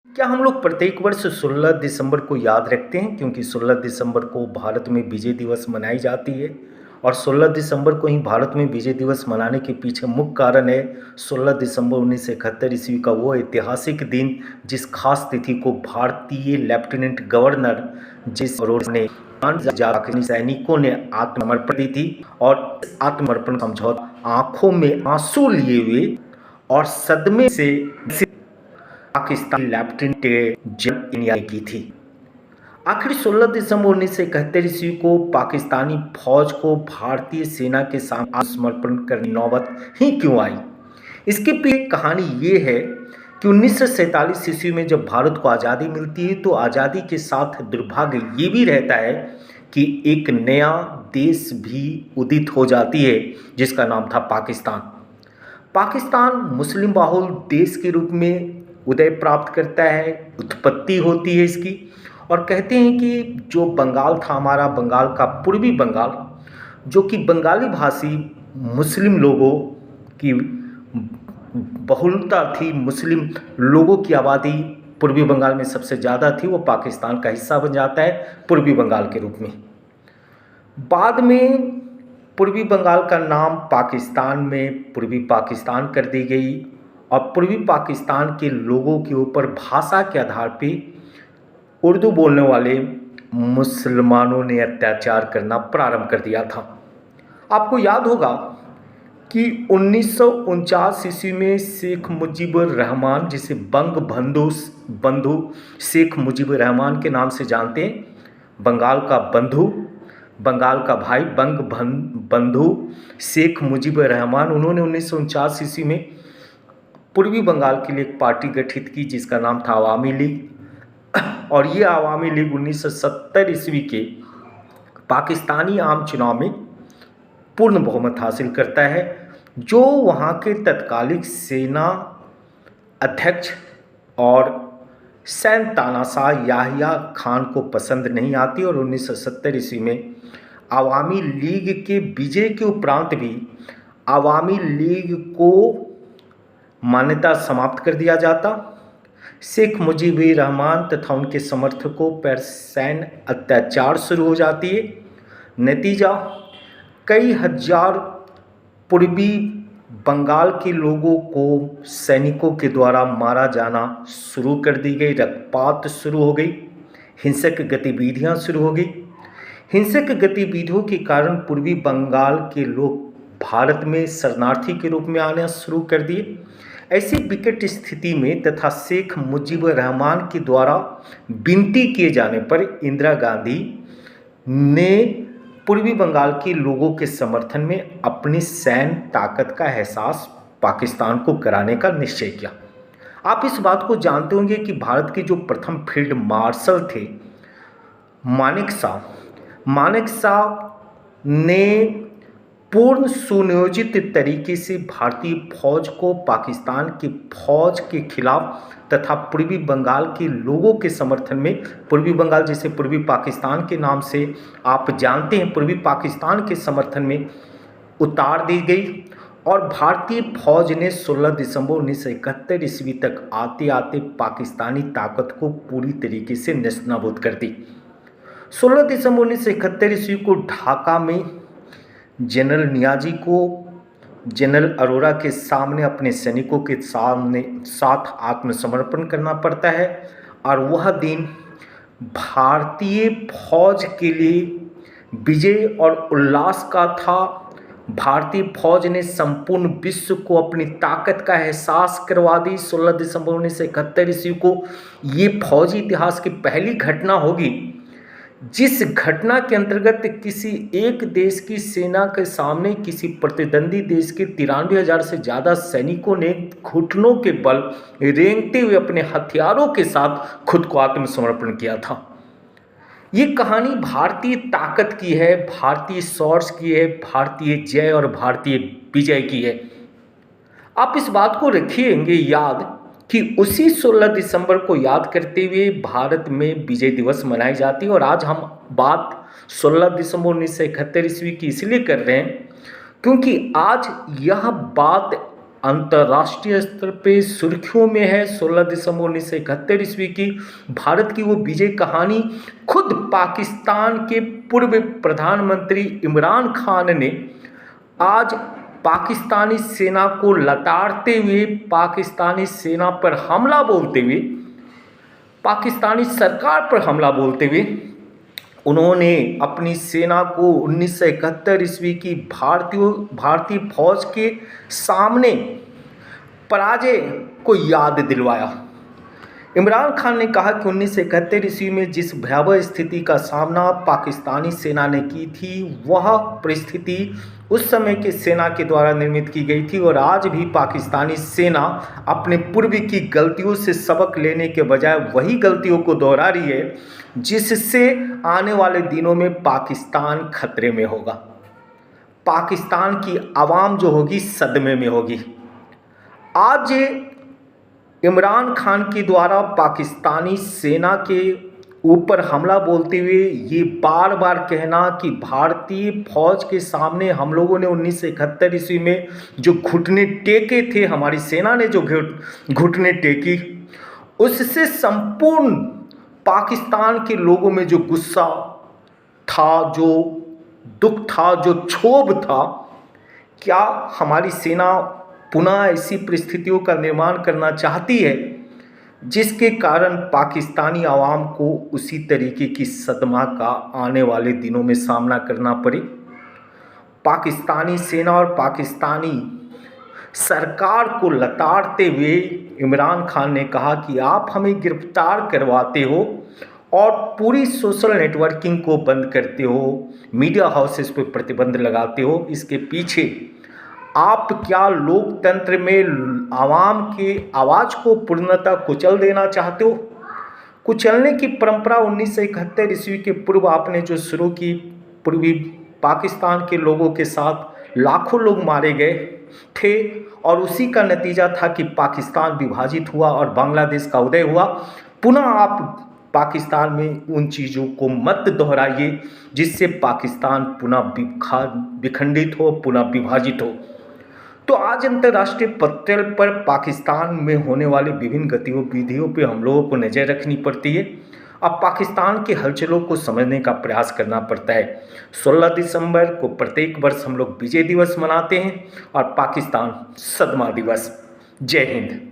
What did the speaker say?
क्या हम लोग प्रत्येक वर्ष 16 दिसंबर को याद रखते हैं? क्योंकि 16 दिसंबर को भारत में विजय दिवस मनाई जाती है और 16 दिसंबर को ही भारत में विजय दिवस मनाने के पीछे मुख्य कारण है 16 दिसंबर 1971 ईस्वी का वो ऐतिहासिक दिन, जिस खास तिथि को भारतीय लेफ्टिनेंट गवर्नर जिस ने जापानी सैनिकों ने आत्मसमर्पण दी थी। और आत्मसमर्पण समझौता आंखों में आंसू लिए हुए और सदमे से पाकिस्तानी लेफ्टिनेंट जनरल इंडिया ने की थी। आखिर 16 दिसंबर 1971 ईस्वी को पाकिस्तानी फौज को भारतीय सेना के सामने आत्मसमर्पण करने की नौबत ही क्यों आई? इसके पीछे कहानी ये है कि 1947 ईस्वी में जब भारत को आज़ादी मिलती है तो आज़ादी के साथ दुर्भाग्य ये भी रहता है कि एक नया देश भी उदित हो जाती है जिसका नाम था पाकिस्तान। पाकिस्तान मुस्लिम बाहुल देश के रूप में उदय प्राप्त करता है, उत्पत्ति होती है इसकी। और कहते हैं कि जो बंगाल था हमारा, बंगाल का पूर्वी बंगाल, जो कि बंगाली भाषी मुस्लिम लोगों की बहुलता थी, मुस्लिम लोगों की आबादी पूर्वी बंगाल में सबसे ज़्यादा थी, वो पाकिस्तान का हिस्सा बन जाता है पूर्वी बंगाल के रूप में। बाद में पूर्वी बंगाल का नाम पाकिस्तान में पूर्वी पाकिस्तान कर दी गई और पूर्वी पाकिस्तान के लोगों के ऊपर भाषा के आधार पे उर्दू बोलने वाले मुसलमानों ने अत्याचार करना प्रारंभ कर दिया था। आपको याद होगा कि 1949 ईस्वी में शेख मुजीबुर रहमान, जिसे बंग बंधु शेख मुजीबुर रहमान के नाम से जानते हैं, बंगाल का बंधु, बंगाल का भाई, बंधु शेख मुजीबुर रहमान, उन्होंने 1949 ईस्वी में पूर्वी बंगाल के लिए एक पार्टी गठित की जिसका नाम था आवामी लीग। और ये आवामी लीग 1970 ईस्वी के पाकिस्तानी आम चुनाव में पूर्ण बहुमत हासिल करता है, जो वहाँ के तत्कालिक सेना अध्यक्ष और सैन तानाशाह याहिया खान को पसंद नहीं आती और 1970 ईस्वी में आवामी लीग के विजय के उपरांत भी आवामी लीग को मान्यता समाप्त कर दिया जाता। शेख मुजीबुर रहमान तथा उनके समर्थकों पर सैन्य अत्याचार शुरू हो जाती है। नतीजा, कई हजार पूर्वी बंगाल के लोगों को सैनिकों के द्वारा मारा जाना शुरू कर दी गई, रक्तपात शुरू हो गई, हिंसक गतिविधियां शुरू हो गई। हिंसक गतिविधियों के कारण पूर्वी बंगाल के लोग भारत में शरणार्थी के रूप में आना शुरू कर दिए। ऐसी विकट स्थिति में तथा शेख मुजीबुर रहमान के द्वारा विनती किए जाने पर इंदिरा गांधी ने पूर्वी बंगाल के लोगों के समर्थन में अपनी सैन्य ताकत का एहसास पाकिस्तान को कराने का निश्चय किया। आप इस बात को जानते होंगे कि भारत के जो प्रथम फील्ड मार्शल थे मानेक शाह ने पूर्ण सुनियोजित तरीके से भारतीय फौज को पाकिस्तान की फौज के खिलाफ तथा पूर्वी बंगाल के लोगों के समर्थन में, पूर्वी बंगाल जिसे पूर्वी पाकिस्तान के नाम से आप जानते हैं, पूर्वी पाकिस्तान के समर्थन में उतार दी गई। और भारतीय फौज ने 16 दिसंबर 1971 ईस्वी तक आते आते पाकिस्तानी ताकत को पूरी तरीके से नेस्तनाबूद कर दी। 16 दिसंबर 1971 ईस्वी को ढाका में जनरल नियाजी को जनरल अरोरा के सामने अपने सैनिकों के साथ आत्मसमर्पण करना पड़ता है और वह दिन भारतीय फौज के लिए विजय और उल्लास का था। भारतीय फौज ने संपूर्ण विश्व को अपनी ताकत का एहसास करवा दी। 16 दिसंबर 1971 ईस्वी को ये फौजी इतिहास की पहली घटना होगी जिस घटना के अंतर्गत किसी एक देश की सेना के सामने किसी प्रतिद्वंदी देश के 93,000 से ज़्यादा सैनिकों ने घुटनों के बल रेंगते हुए अपने हथियारों के साथ खुद को आत्मसमर्पण किया था। ये कहानी भारतीय ताकत की है, भारतीय शौर्य की है, भारतीय जय और भारतीय विजय की है। आप इस बात को रखिएंगे याद कि उसी 16 दिसंबर को याद करते हुए भारत में विजय दिवस मनाई जाती है। और आज हम बात 16 दिसंबर 1971 ईस्वी की इसलिए कर रहे हैं क्योंकि आज यह बात अंतर्राष्ट्रीय स्तर पे सुर्खियों में है। 16 दिसंबर 1971 ईस्वी की भारत की वो विजय कहानी खुद पाकिस्तान के पूर्व प्रधानमंत्री इमरान खान ने आज पाकिस्तानी सेना को लताड़ते हुए, पाकिस्तानी सेना पर हमला बोलते हुए, पाकिस्तानी सरकार पर हमला बोलते हुए उन्होंने अपनी सेना को 1971 ईस्वी की भारतीय फौज के सामने पराजय को याद दिलवाया। इमरान खान ने कहा कि 1971 ईस्वी में जिस भयावह स्थिति का सामना पाकिस्तानी सेना ने की थी, वह परिस्थिति उस समय के सेना के द्वारा निर्मित की गई थी और आज भी पाकिस्तानी सेना अपने पूर्व की गलतियों से सबक लेने के बजाय वही गलतियों को दोहरा रही है, जिससे आने वाले दिनों में पाकिस्तान खतरे में होगा। पाकिस्तान की आवाम जो होगी सदमे में होगी। आज इमरान खान के द्वारा पाकिस्तानी सेना के ऊपर हमला बोलते हुए ये बार बार कहना कि भारतीय फौज के सामने हम लोगों ने 1971 ईस्वी में जो घुटने टेके थे, हमारी सेना ने जो घुटने टेकी, उससे संपूर्ण पाकिस्तान के लोगों में जो गुस्सा था, जो दुख था, जो क्षोभ था, क्या हमारी सेना पुनः ऐसी परिस्थितियों का निर्माण करना चाहती है जिसके कारण पाकिस्तानी आवाम को उसी तरीके की सदमा का आने वाले दिनों में सामना करना पड़े। पाकिस्तानी सेना और पाकिस्तानी सरकार को लताड़ते हुए इमरान खान ने कहा कि आप हमें गिरफ्तार करवाते हो और पूरी सोशल नेटवर्किंग को बंद करते हो, मीडिया हाउसेस पर प्रतिबंध लगाते हो, इसके पीछे आप क्या लोकतंत्र में आवाम के आवाज़ को पूर्णतः कुचल देना चाहते हो? कुचलने की परंपरा 1971 ईस्वी के पूर्व आपने जो शुरू की, पूर्वी पाकिस्तान के लोगों के साथ लाखों लोग मारे गए थे और उसी का नतीजा था कि पाकिस्तान विभाजित हुआ और बांग्लादेश का उदय हुआ। पुनः आप पाकिस्तान में उन चीज़ों को मत दोहराइए जिससे पाकिस्तान पुनः विखंडित हो, पुनः विभाजित हो। तो आज अंतर्राष्ट्रीय पटल पर पाकिस्तान में होने वाली विभिन्न गतिविधियों पे हम लोगों को नज़र रखनी पड़ती है। अब पाकिस्तान के हलचलों को समझने का प्रयास करना पड़ता है। 16 दिसंबर को प्रत्येक वर्ष हम लोग विजय दिवस मनाते हैं और पाकिस्तान सदमा दिवस। जय हिंद।